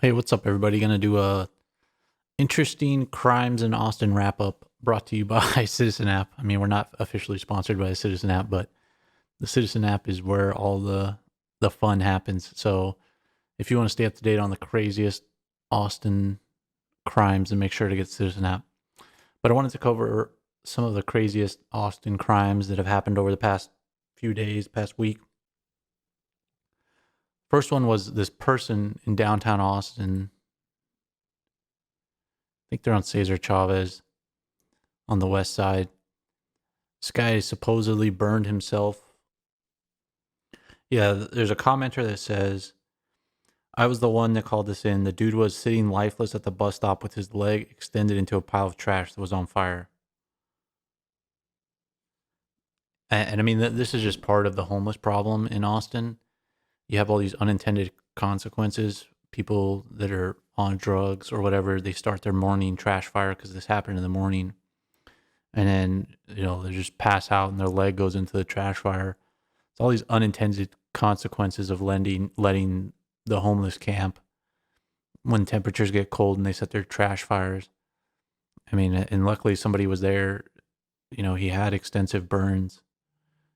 Hey, what's up, everybody? Gonna do a interesting crimes in Austin wrap up brought to you by Citizen App. I mean, we're not officially sponsored by the Citizen App, but the Citizen App is where all the fun happens. So if you want to stay up to date on the craziest Austin crimes, then make sure to get Citizen App. But I wanted to cover some of the craziest Austin crimes that have happened over the past few days, past week. First one was this person in downtown Austin. I think they're on Cesar Chavez on the west side. This guy supposedly burned himself. Yeah, there's a commenter that says, I was the one that called this in. The dude was sitting lifeless at the bus stop with his leg extended into a pile of trash that was on fire. And I mean, this is just part of the homeless problem in Austin. You have all these unintended consequences. People that are on drugs or whatever, they start their morning trash fire because this happened in the morning. And then, they just pass out and their leg goes into the trash fire. It's all these unintended consequences of letting the homeless camp when temperatures get cold and they set their trash fires. I mean, and luckily somebody was there. He had extensive burns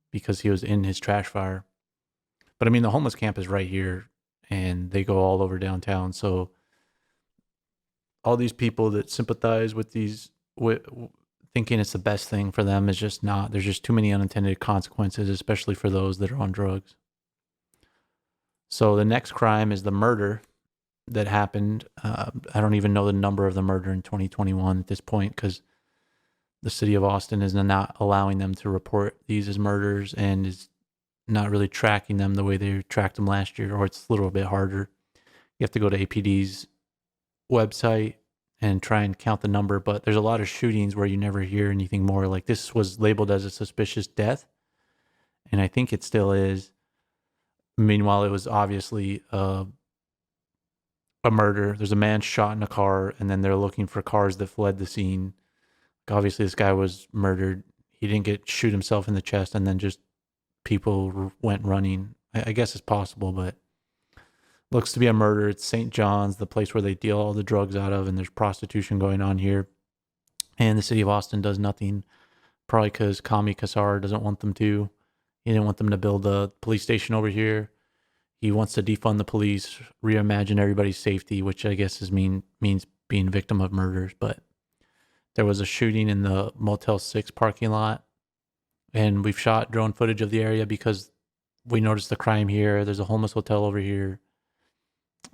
because he was in his trash fire. But I mean, the homeless camp is right here and they go all over downtown. So all these people that sympathize with thinking it's the best thing for them is just not. There's just too many unintended consequences, especially for those that are on drugs. So the next crime is the murder that happened. I don't even know the number of the murder in 2021 at this point because the city of Austin is not allowing them to report these as murders and is not really tracking them the way they tracked them last year, or it's a little bit harder. You have to go to APD's website and try and count the number, but there's a lot of shootings where you never hear anything more. Like this was labeled as a suspicious death, and I think it still is. Meanwhile, it was obviously a murder. There's a man shot in a car, and then they're looking for cars that fled the scene. Like obviously, this guy was murdered. He didn't get shoot himself in the chest, and then just people went running. I guess it's possible, but looks to be a murder. It's St. John's, the place where they deal all the drugs out of, and there's prostitution going on here. And the city of Austin does nothing, probably because Kami Kassar doesn't want them to. He didn't want them to build a police station over here. He wants to defund the police, reimagine everybody's safety, which I guess means being victim of murders. But there was a shooting in the Motel 6 parking lot, and we've shot drone footage of the area because we noticed the crime here. There's a homeless hotel over here.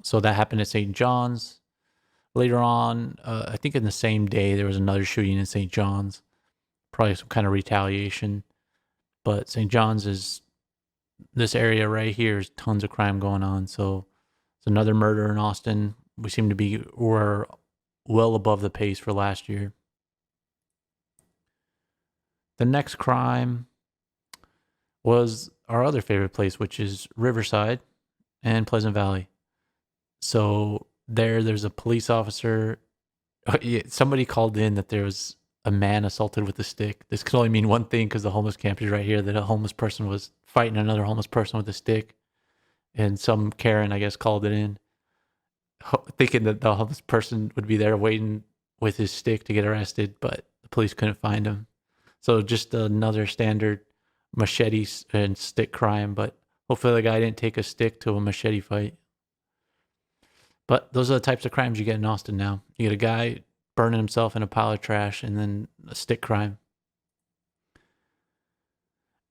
So that happened at St. John's. Later on, I think in the same day, there was another shooting in St. John's, probably some kind of retaliation. But St. John's is this area right here is tons of crime going on. So it's another murder in Austin. We're well above the pace for last year. The next crime was our other favorite place, which is Riverside and Pleasant Valley. So there's a police officer. Somebody called in that there was a man assaulted with a stick. This could only mean one thing because the homeless camp is right here, that a homeless person was fighting another homeless person with a stick. And some Karen, I guess, called it in, thinking that the homeless person would be there waiting with his stick to get arrested, but the police couldn't find him. So just another standard machete and stick crime, but hopefully the guy didn't take a stick to a machete fight. But those are the types of crimes you get in Austin now. You get a guy burning himself in a pile of trash and then a stick crime.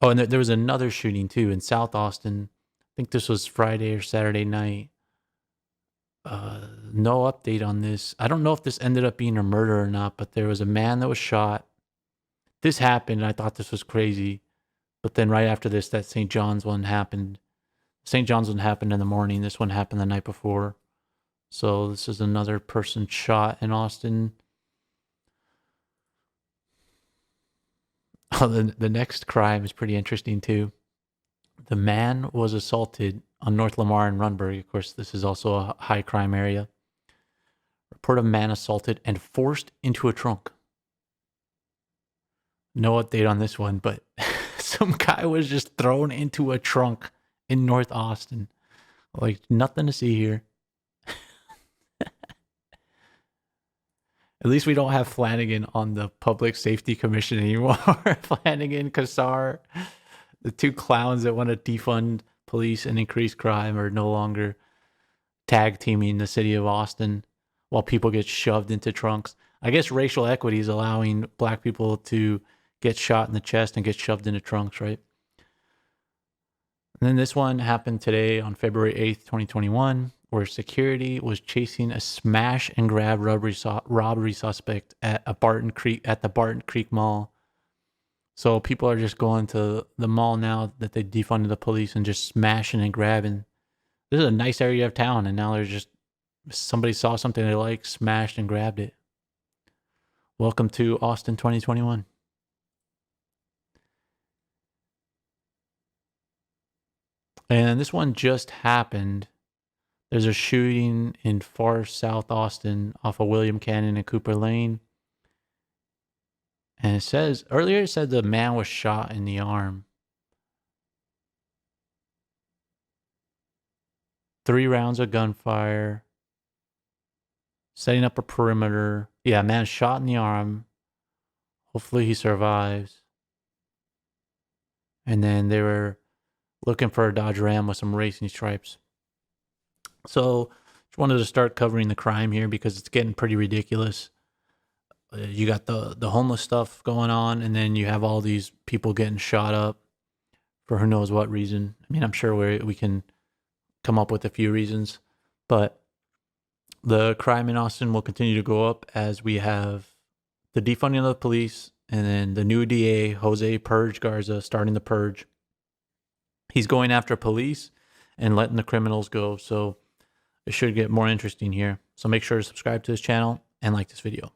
Oh, and there was another shooting too in South Austin. I think this was Friday or Saturday night. No update on this. I don't know if this ended up being a murder or not, but there was a man that was shot. This happened, and I thought this was crazy. But then right after this, that St. John's one happened. St. John's one happened in the morning. This one happened the night before. So this is another person shot in Austin. Oh, the next crime is pretty interesting too. The man was assaulted on North Lamar and Runberg. Of course, this is also a high crime area. Report of man assaulted and forced into a trunk. No update on this one, but some guy was just thrown into a trunk in North Austin. Like nothing to see here. At least we don't have Flanagan on the Public Safety Commission anymore. Flanagan, Kassar, the two clowns that want to defund police and increase crime, are no longer tag teaming the city of Austin while people get shoved into trunks. I guess racial equity is allowing black people to get shot in the chest and get shoved into trunks, right? And then this one happened today on February 8th, 2021, where security was chasing a smash and grab robbery suspect at the Barton Creek Mall. So people are just going to the mall now that they defunded the police and just smashing and grabbing. This is a nice area of town, and now there's just somebody saw something they like, smashed and grabbed it. Welcome to Austin 2021. And this one just happened. There's a shooting in far south Austin off of William Cannon and Cooper Lane. And it said the man was shot in the arm. 3 rounds of gunfire. Setting up a perimeter. Yeah, man shot in the arm. Hopefully he survives. And then they were looking for a Dodge Ram with some racing stripes. So just wanted to start covering the crime here because it's getting pretty ridiculous. You got the homeless stuff going on, and then you have all these people getting shot up for who knows what reason. I mean, I'm sure we can come up with a few reasons, but the crime in Austin will continue to go up as we have the defunding of the police, and then the new DA, Jose Purge Garza, starting the purge. He's going after police and letting the criminals go. So it should get more interesting here. So make sure to subscribe to this channel and like this video.